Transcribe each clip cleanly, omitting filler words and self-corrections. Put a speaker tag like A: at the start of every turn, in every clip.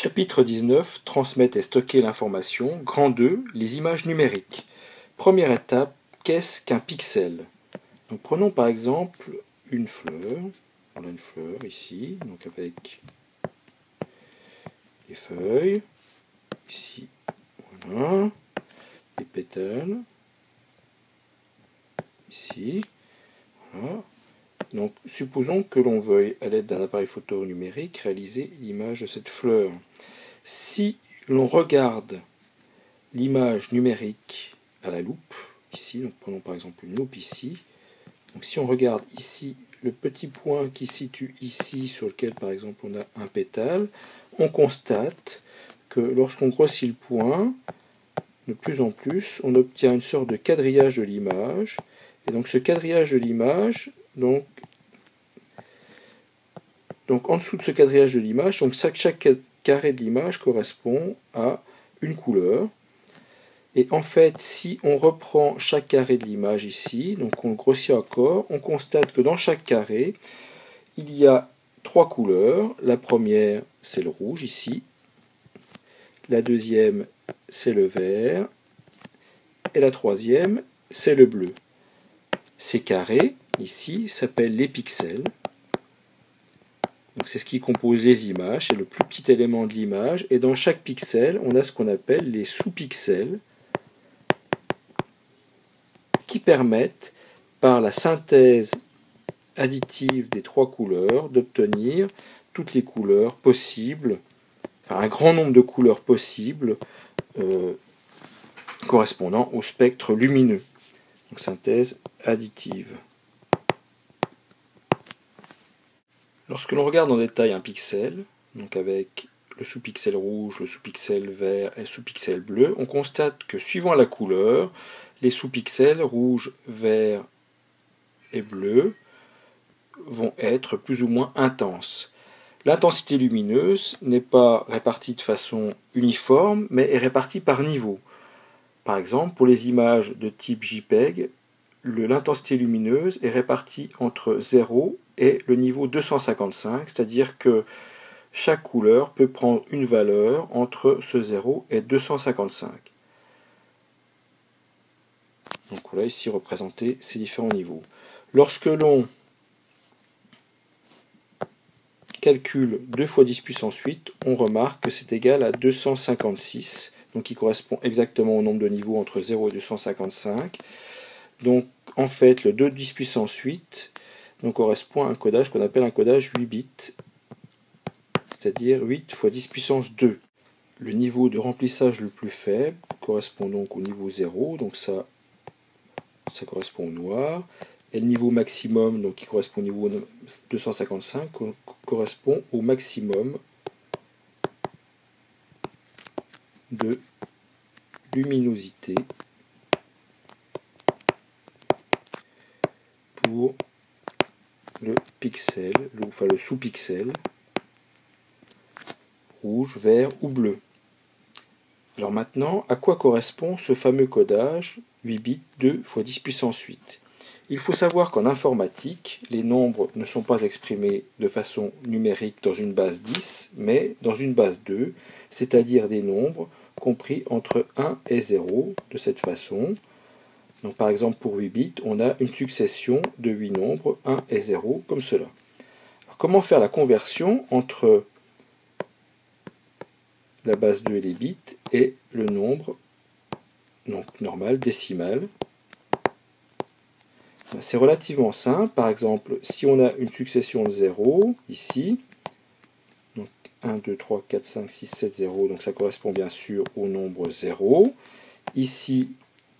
A: Chapitre 19. Transmettre et stocker l'information. Grand 2. Les images numériques. Première étape, qu'est-ce qu'un pixel? Donc, prenons par exemple une fleur. On a une fleur ici, donc avec les feuilles. Ici, voilà. Les pétales. Ici, voilà. Donc, supposons que l'on veuille, à l'aide d'un appareil photo numérique, réaliser l'image de cette fleur. Si l'on regarde l'image numérique à la loupe, ici, donc prenons par exemple une loupe ici, donc si on regarde ici le petit point qui se situe ici, sur lequel par exemple on a un pétale, on constate que lorsqu'on grossit le point, de plus en plus, on obtient une sorte de quadrillage de l'image, et donc ce quadrillage de l'image, donc en dessous de ce quadrillage de l'image, donc chaque carré de l'image correspond à une couleur. Et en fait, si on reprend chaque carré de l'image ici, donc on le grossit encore, on constate que dans chaque carré, il y a trois couleurs. La première, c'est le rouge ici. La deuxième, c'est le vert. Et la troisième, c'est le bleu. Ces carrés, ici, s'appellent les pixels. Donc c'est ce qui compose les images, c'est le plus petit élément de l'image. Et dans chaque pixel, on a ce qu'on appelle les sous-pixels, qui permettent, par la synthèse additive des trois couleurs, d'obtenir toutes les couleurs possibles, enfin un grand nombre de couleurs possibles correspondant au spectre lumineux. Donc synthèse additive. Lorsque l'on regarde en détail un pixel, donc avec le sous-pixel rouge, le sous-pixel vert et le sous-pixel bleu, on constate que suivant la couleur, les sous-pixels rouge, vert et bleu vont être plus ou moins intenses. L'intensité lumineuse n'est pas répartie de façon uniforme, mais est répartie par niveau. Par exemple, pour les images de type JPEG, l'intensité lumineuse est répartie entre 0 et le niveau 255, c'est-à-dire que chaque couleur peut prendre une valeur entre ce 0 et 255. Donc voilà ici représenté ces différents niveaux. Lorsque l'on calcule 2 fois 10 puissance 8, on remarque que c'est égal à 256, donc qui correspond exactement au nombre de niveaux entre 0 et 255. Donc en fait, le 2 10 puissance 8 donc, correspond à un codage qu'on appelle un codage 8 bits, c'est-à-dire 8 fois 10 puissance 2. Le niveau de remplissage le plus faible correspond donc au niveau 0, donc ça correspond au noir. Et le niveau maximum, donc qui correspond au niveau 255, correspond au maximum de luminosité pour le pixel, enfin le sous-pixel, rouge, vert ou bleu. Alors maintenant, à quoi correspond ce fameux codage 8 bits 2 fois 10 puissance 8? Il faut savoir qu'en informatique, les nombres ne sont pas exprimés de façon numérique dans une base 10, mais dans une base 2, c'est-à-dire des nombres compris entre 1 et 0, de cette façon. Donc par exemple pour 8 bits, on a une succession de 8 nombres, 1 et 0, comme cela. Alors, comment faire la conversion entre la base 2 et les bits et le nombre donc normal, décimal? C'est relativement simple. Par exemple, si on a une succession de 0, ici, donc 1, 2, 3, 4, 5, 6, 7, 0, donc ça correspond bien sûr au nombre 0. Ici,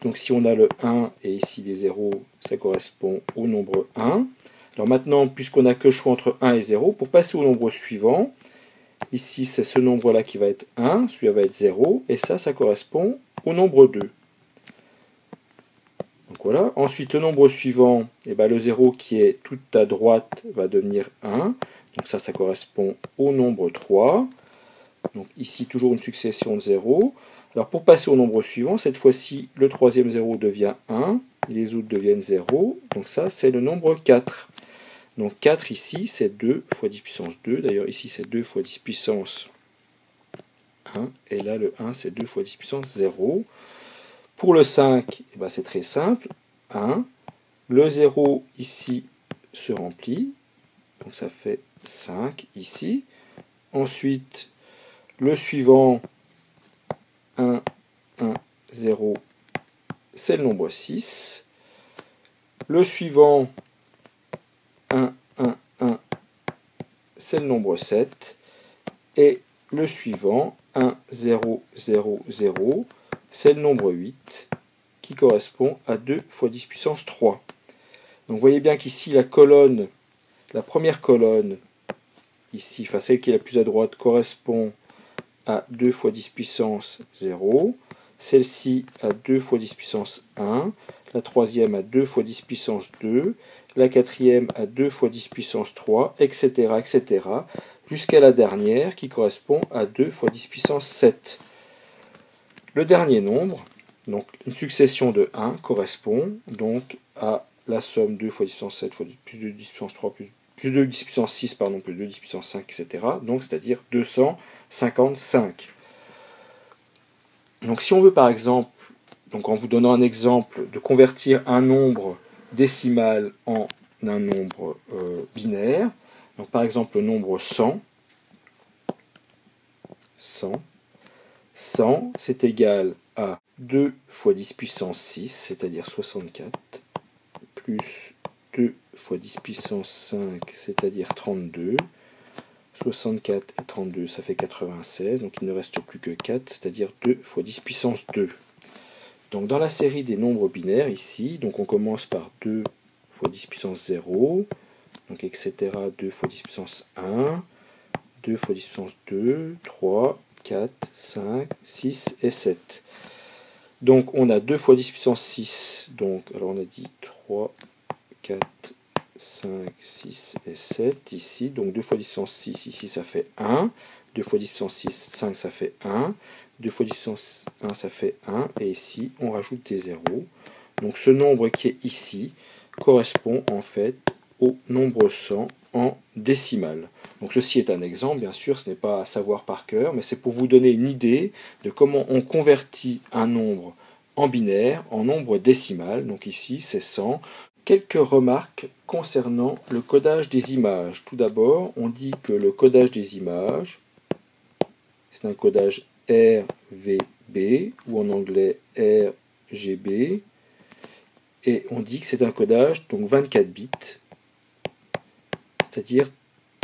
A: donc si on a le 1 et ici des 0, ça correspond au nombre 1. Alors maintenant, puisqu'on n'a que le choix entre 1 et 0, pour passer au nombre suivant, ici c'est ce nombre-là qui va être 1, celui-là va être 0, et ça correspond au nombre 2. Donc voilà. Ensuite, le nombre suivant, le 0 qui est tout à droite va devenir 1. Donc ça correspond au nombre 3. Donc ici, toujours une succession de 0. Alors pour passer au nombre suivant, cette fois-ci, le troisième 0 devient 1. Les autres deviennent 0. Donc ça, c'est le nombre 4. Donc 4 ici, c'est 2 fois 10 puissance 2. D'ailleurs, ici, c'est 2 fois 10 puissance 1. Et là, le 1, c'est 2 fois 10 puissance 0. Pour le 5, eh ben, c'est très simple. 1. Le 0 ici se remplit. Donc ça fait 5 ici. Ensuite, le suivant, 1, 1, 0, c'est le nombre 6. Le suivant, 1, 1, 1, c'est le nombre 7. Et le suivant, 1, 0, 0, 0, c'est le nombre 8, qui correspond à 2 fois 10 puissance 3. Donc vous voyez bien qu'ici, la première colonne, ici, enfin celle qui est la plus à droite, correspond à 2 fois 10 puissance 0. Celle-ci à 2 fois 10 puissance 1. La troisième à 2 fois 10 puissance 2. La quatrième à 2 fois 10 puissance 3, etc., etc., jusqu'à la dernière qui correspond à 2 fois 10 puissance 7. Le dernier nombre, donc une succession de 1, correspond donc à la somme 2 fois 10 puissance 7 fois plus 2 10 puissance 3 plus 2 10 puissance 6, pardon, plus 2 10 puissance 5, etc. Donc c'est-à-dire 255. Donc si on veut par exemple, donc en vous donnant un exemple, de convertir un nombre décimal en un nombre binaire, donc par exemple le nombre 100, 100 c'est égal à 2 fois 10 puissance 6, c'est-à-dire 64, plus 2 fois 10 puissance 5, c'est-à-dire 32. 64 et 32, ça fait 96, donc il ne reste plus que 4, c'est-à-dire 2 fois 10 puissance 2. Donc dans la série des nombres binaires, ici, donc on commence par 2 fois 10 puissance 0, donc etc. 2 fois 10 puissance 1, 2 fois 10 puissance 2, 3, 4, 5, 6 et 7. Donc on a 2 fois 10 puissance 6, donc alors on a dit 3, 4, 5, 6 et 7 ici, donc 2 fois 10 puissance 6 ici ça fait 1, 2 fois 10 puissance 6, 5 ça fait 1, 2 fois 10 puissance 1 ça fait 1, et ici on rajoute des zéros. Donc ce nombre qui est ici correspond en fait au nombre 100 en décimale. Donc ceci est un exemple, bien sûr, ce n'est pas à savoir par cœur, mais c'est pour vous donner une idée de comment on convertit un nombre en binaire, en nombre décimal. Donc ici c'est 100. Quelques remarques concernant le codage des images. Tout d'abord, on dit que le codage des images, c'est un codage RVB, ou en anglais RGB, et on dit que c'est un codage, donc 24 bits, c'est-à-dire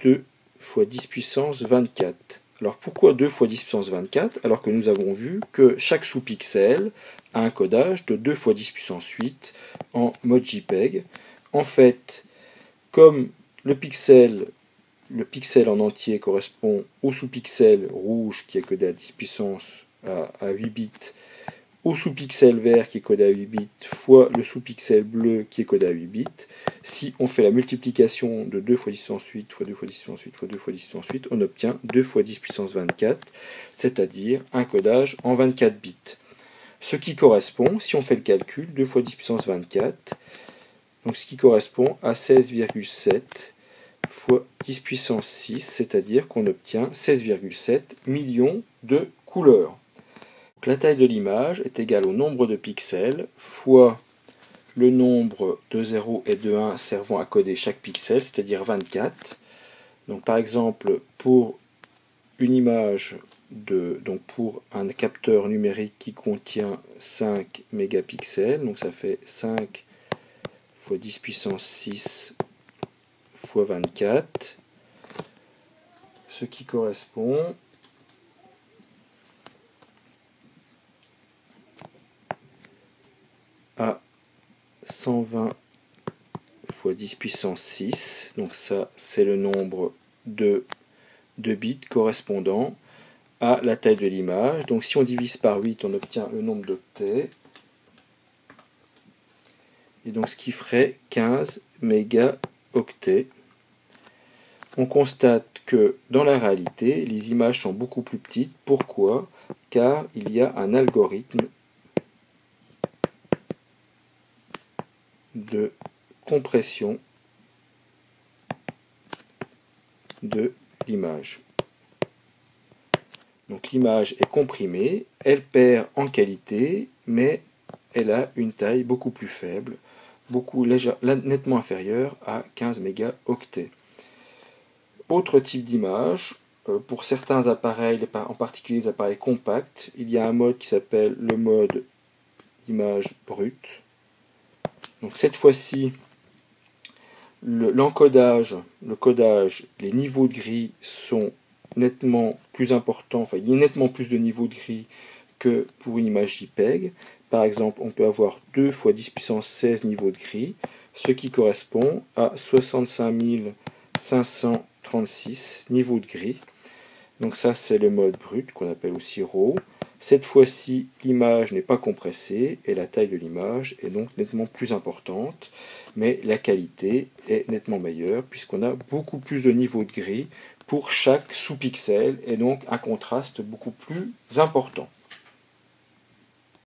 A: 2 fois 10 puissance 24. Alors pourquoi 2 fois 10 puissance 24, alors que nous avons vu que chaque sous-pixel a un codage de 2 fois 10 puissance 8 en mode JPEG. En fait, comme le pixel en entier correspond au sous-pixel rouge qui est codé à 10 puissance à 8 bits, au sous-pixel vert qui est codé à 8 bits, fois le sous-pixel bleu qui est codé à 8 bits, si on fait la multiplication de 2 fois 10 puissance 8 fois 2 fois 10 puissance 8 fois 2 fois 10 puissance 8, on obtient 2 fois 10 puissance 24, c'est-à-dire un codage en 24 bits. Ce qui correspond, si on fait le calcul, 2 fois 10 puissance 24, donc ce qui correspond à 16,7 fois 10 puissance 6, c'est-à-dire qu'on obtient 16,7 millions de couleurs. Donc la taille de l'image est égale au nombre de pixels fois le nombre de 0 et de 1 servant à coder chaque pixel, c'est-à-dire 24. Donc par exemple, pour une image donc pour un capteur numérique qui contient 5 mégapixels, donc ça fait 5 fois 10 puissance 6 fois 24, ce qui correspond à 120 fois 10 puissance 6, donc ça c'est le nombre de bits correspondant à la taille de l'image. Donc si on divise par 8, on obtient le nombre d'octets, et donc ce qui ferait 15 mégaoctets. On constate que dans la réalité, les images sont beaucoup plus petites. Pourquoi? Car il y a un algorithme de compression de l'image. Donc l'image est comprimée, elle perd en qualité, mais elle a une taille beaucoup plus faible, nettement inférieure à 15 mégaoctets. Autre type d'image, pour certains appareils, en particulier les appareils compacts, il y a un mode qui s'appelle le mode image brute. Donc cette fois-ci, l'encodage, le codage, les niveaux de gris sont nettement plus importants, enfin il y a nettement plus de niveaux de gris que pour une image JPEG. Par exemple, on peut avoir 2 fois 10 puissance 16 niveaux de gris, ce qui correspond à 65 536 niveaux de gris. Donc ça, c'est le mode brut, qu'on appelle aussi RAW. Cette fois-ci, l'image n'est pas compressée et la taille de l'image est donc nettement plus importante, mais la qualité est nettement meilleure puisqu'on a beaucoup plus de niveaux de gris pour chaque sous-pixel et donc un contraste beaucoup plus important.